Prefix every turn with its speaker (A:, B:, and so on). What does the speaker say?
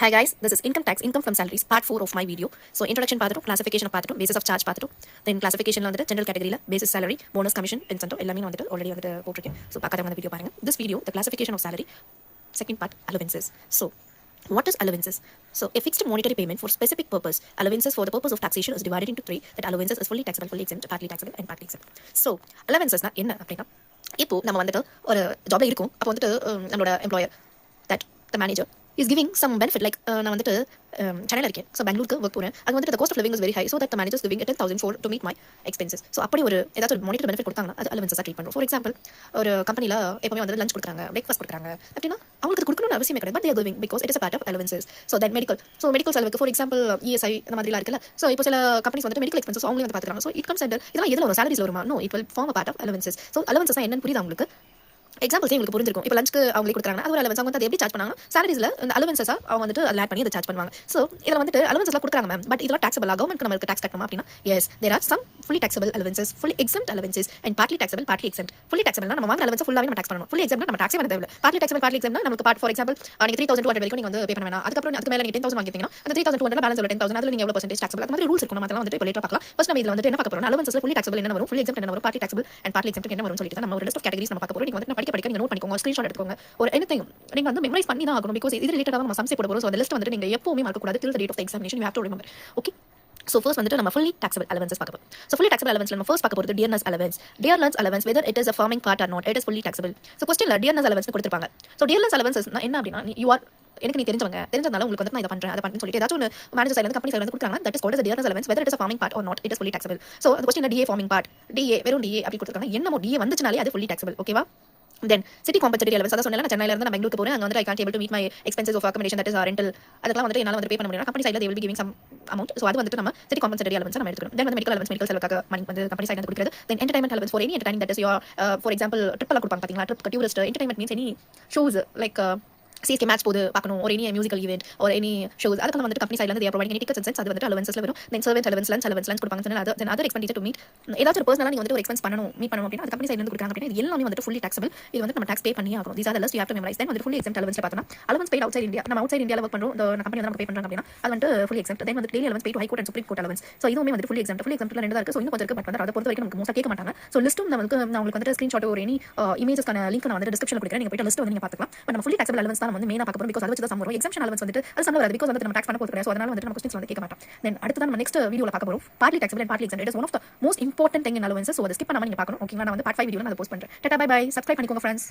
A: Hi guys, this is income from salaries, part 4 of my video. So introduction பார்த்துட்டோம், classification பார்த்துட்டோம், basis of charge பார்த்துட்டோம், then classificationல வந்துட்டு general categoryல basis salary, bonus commission, incentive எல்லாமே வந்துட்டு already வந்துட்டு போட்டிருக்கேன். So பார்க்காதவங்க அந்த வீடியோ பாருங்க. This video, the classification of salary, second part, allowances. So what is allowances? So a fixed monetary payment for specific purpose. Allowances for the purpose of taxation is divided into three. That allowances is fully taxable, fully exempt, partly taxable and partly exempt. So allowances என்ன அப்படின்னா இப்போ நம்ம வந்துட்டு ஒரு ஜாப்ல இருக்கும் அப்போ வந்துட்டு நம்மளோட employer that the manager is giving some benefit like நான் வந்துட்டு சென்னையில் இருக்கேன் ஸோ பெங்களூருக்கு ஒர்க் போகிறேன் அது வந்துட்டு cost of living is very high so that managers giving 10,000 for to meet my expenses. So அப்படி ஒரு ஏதாச்சும் ஒரு மானிட்டரி பெனிஃபிட் கொடுத்தாங்கன்னா அது அலவன்ஸாக ட்ரீட் பண்ணுறோம். ஃபார் எக்ஸாம்பிள் ஒரு கம்பெனியில் எப்பவுமே வந்து லஞ்ச் கொடுக்குறாங்க, பிரேக்ஃபாஸ்ட் கொடுக்குறாங்க அப்படின்னா அவங்களுக்கு கொடுக்கணும்னு அவசியமே கிடையாது. But there giving because it is part of allowances. So then medical செலவுக்கு ஃபார் எக்ஸாம்பிள் இஎஸ்ஐ அந்த மாதிரிலாம் இருக்குல்ல. ஸோ இப்போ சில கம்பெனிஸ் வந்துட்டு மெடிக்கல் எக்ஸ்பென்சஸ் அவங்களே வந்து பார்த்துக்காங்க. ஸோ இட் கம்ஸ் அண்டர் இதெல்லாம் எதில் ஒரு சாலரிஸ் வருமா? No, it will form a part of allowances. So allowances என்னன்னு புரியுது அவங்களுக்கு. எக்ஸாம்பிள்ஸ் உங்களுக்கு புரிஞ்சிருக்கும். இப்போ லஞ்சுக்கு அவங்களுக்கு கொடுக்குறாங்க அது ஒரு அலவன்ஸ். அவங்க வந்து அதை எப்படி சார்ஜ் பண்ணாங்க? சாலரிஸ்ல இந்த அலவன்ஸஸா அவங்க வந்துட்டு அதில் ஆட் பண்ணி அதை சார்ஜ் பண்ணுவாங்க. ஸோ இதில் வந்துட்டு அலவன்ஸ்லாம் கொடுக்குறாங்க மேம், பட் இதெல்லாம் டாக்ஸபிள் கவர்மெண்ட் நமக்கு டாக்ஸ் கட்டணும் அப்படின்னா yes there are some fully taxable allowances, fully exempt allowances and partly taxable, partly exempt. fully taxable நம்ம வாங்குற அலவன்ஸ் ஃபுல்லாவே நம்ம டாக்ஸ் பண்ணணும். fully exempt நம்ம டாக்ஸே பண்ண தேவையில்ல. partly taxable, partly exempt நமக்கு பார்ட் ஃபார் எக்ஸாம்பிள் நீங்க 3,200 வரைக்கும் நீங்க வந்து பே பண்ண வேணாம். அதுக்கு மேல நீங்க 10,000 வாங்கிட்டீங்கன்னா அந்த 3,200 பேலன்ஸ் உள்ள 10,000 அதுல நீங்க எவ்வளவு பெர்சன்டேஜ் டாக்ஸபிள் அந்த மாதிரி ரூல்ஸ் இருக்கும். நம்ம அதெல்லாம் வந்துட்டு இப்போ லேட்டா பார்க்கலாம். ஃபர்ஸ்ட் நம்ம இதுல வந்துட்டு என்ன பார்க்க போறோம்? அலவன்ஸ்ல fully taxable என்ன வரும், fully exempt என்ன வரும், partly taxable and partly exempt என்ன வரும் சொல்லிட்டு நம்ம ஒரு லிஸ்ட் ஆஃப் கேட்டகரிஸ் நம்ம பார்க்க போறோம். நீங்க வந்து படிக்க நீங்க நோட் பண்ணிக்கோங்க, ஸ்கிரீன்ஷாட் எடுத்துக்கோங்க. ஒரு எனிதிங் நீங்க வந்து மெமரைஸ் பண்ணி தான் ஆகணும். பிகாஸ் இது ரிலேட்டடா நம்ம சம்ஸ் போட போறோம். ஸோ அந்த லிஸ்ட் வந்து நீங்க எப்பவுமே மறக்க கூடாது. till the date of the examination you have to remember. Okay. So first வந்துட்டு நம்ம fully taxable allowances பார்க்க போறோம். So fully taxable allowance நம்ம first பார்க்க போறது dearness allowance. Dearness allowance whether it is a forming part or not, it is fully taxable. So questionல dearness allowance கொடுத்திருப்பாங்க. So dearness allowance என்ன அப்படின்னா you are எனக்கு நீ தெரிஞ்சதுனால உங்களுக்கு வந்து நான் இதை பண்றேன் அதை பண்றேன்னு சொல்லிட்டு ஏதாச்சும் ஒரு மேனேஜர் சைடுல இருந்து கம்பெனி சைடுல இருந்து கொடுக்குறாங்க. That is called as a dearness allowance whether it is a forming part or not, it is fully taxable. So அந்த question DA forming part, DA வெறும் DA அப்படி கொடுத்திருக்காங்க. என்னமோ DA வந்துச்சுனாலே அது fully taxable. ஓகேவா? தென் சிட்டி காம்பன்சேட்டரி அலவன்ஸ் அதான் சொன்னேன். நான் சென்னையில இருந்து நான் பெங்களூருக்கு போறேன். அங்க வந்து I can't able to meet my expenses of accommodation that is rental அதெல்லாம் வந்து என்னால வந்து பே பண்ண முடியும். கம்பெனி சைடுல they will be giving some amount. So அது வந்துட்டு நம்ம சிட்டி காம்பன்சேட்டரி அலவன்ஸ் நம்ம எடுத்துக்கணும். தென் வந்து மெடிக்கல் அலவன்ஸ், மெடிக்கல் செலவுக்காக மணி வந்து கம்பெனி சைடுல கொடுக்கிறது. Then entertainment allowance for any entertainment that is your for example trip எல்லாம் கொடுப்பாங்க பாத்தீங்களா. Trip tourist entertainment means any shows like CSK match போது பார்க்கணும், ஒரு எனி மியூசிக்கல் ஈவெண்ட் ஒரு எனி ஷோஸ் அதுக்கெல்லாம் வந்துட்டு கம்பெனி சைடுல இருந்து தேவை ப்ரொவைடிங் எனி டிக்கெட்ஸ் அண்ட் சென்ஸ் அது வந்துட்டு அலவன்ஸ்ல வரும். தென் சர்வெண்ட் அலவன்ஸ், லஞ்ச் கொடுப்பாங்க. Then other expenditure to meet ஏதாச்சும் ஒரு பர்சனலா நீங்க வந்து ஒரு எக்ஸ்பென்ஸ் மீட் பண்ணணும் அப்படின்னா அது கம்பெனி சைடுல இருந்து கொடுக்குறாங்க அப்படின்னா இது எல்லாமே வந்துட்டு fully taxable. இது வந்து நம்ம டாக்ஸ் பே பண்ணி ஆகணும். these are the list you have to memorize. then வந்து fully exempt allowance பார்த்தோம்னா allowance paid outside India. நம்ம outside India ஒர்க் பண்றோம், இந்த கம்பெனி வந்து நமக்கு பே பண்றாங்க அப்படின்னா அது வந்து fully exempt. then வந்து daily allowance paid to high court and supreme court allowance. so இதுவுமே வந்து fully exempt. fully exemptல ரெண்டு தான் இருக்கு. so இன்னும் கொஞ்சம் இருக்கு. பட் வந்து அதை பொறுத்த வரைக்கும் நமக்கு மோஸ்டா கேட்க மாட்டாங்க. so லிஸ்ட்டும் நான் உங்களுக்கு வந்து ஸ்கிரீன்ஷாட் ஒரு எனி இமேஜஸ்க்கான லிங்க் நான் வந்து டிஸ்கிரிப்ஷன்ல கொடுக்குறேன். நீங்க போய்ட்டு லிஸ்ட் வந்து நீங்க பார்த்துக்கலாம். பட் நம்ம fully taxable allowance தான் நம்ம வந்து மெயினா பார்க்க போறோம். because அதை வச்சு தான் சம் வரும். exemption allowance வந்துட்டு அது சம் வராது. because வந்து நம்ம டாக்ஸ் பண்ண போறது கிடையாது. so அதனால வந்து நம்ம क्वेश्चंस வந்து கேட்க மாட்டோம். then அடுத்து நம்ம நெக்ஸ்ட் வீடியோல பார்க்க போறோம் partly taxable and partly exempt. it is one of the most important thing in allowances. so அதை ஸ்கிப் பண்ணாம நீங்க பார்க்கணும். ஓகேங்களா? நான் வந்து part 5 வீடியோல நான் அதை போஸ்ட் பண்றேன். Tata bye bye. சப்ஸ்கிரைப் பண்ணிக்கோங்க फ्रेंड्स.